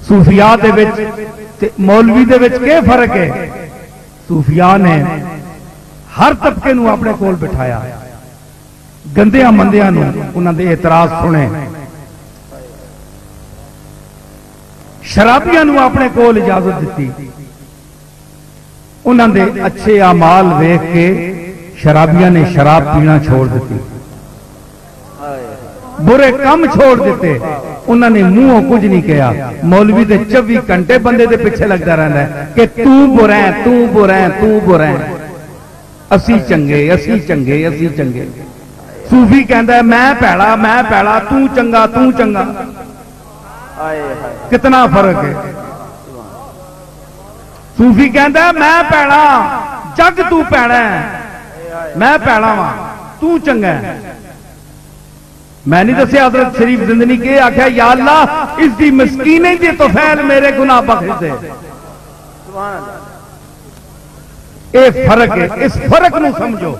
صوفیاء دے وچ تے مولوی دے وچ کے فرق ہے؟ صوفیاء نے ہر طبقے نو اپنے کول بٹھایا، گندیاں مندیاں نو انہاں دے اعتراض سنے، شرابیاں نو اپنے کول اجازت دیتی، انہاں دے اچھے اعمال ویکھ کے شرابیاں نے شراب پینا چھوڑ دیتی، برے کم چھوڑ دیتے، انہوں نے منہوں کچھ نہیں کیا۔ مولوی دے 24 گھنٹے بندے دے پیچھے لگتا رہتا ہے کہ تو برا ہے، تو برا ہے، تو برا ہے، اسی چنگے، اسی چنگے، اسی چنگے۔ صوفی کہندا ہے میں پیڑا، تو چنگا، تو چنگا۔ کتنا فرق ہے؟ صوفی کہندا ہے میں پیڑا، جگ تو پیڑا ہے، میں پیڑا ہاں، تو چنگا ہے۔ میں نہیں دسیا حضرت شریف زندگی کے آخیا یا اللہ اس دی مسکینی دی توفیل میرے گناہ بخش دے۔ اے فرق ہے، اس فرق نو سمجھو۔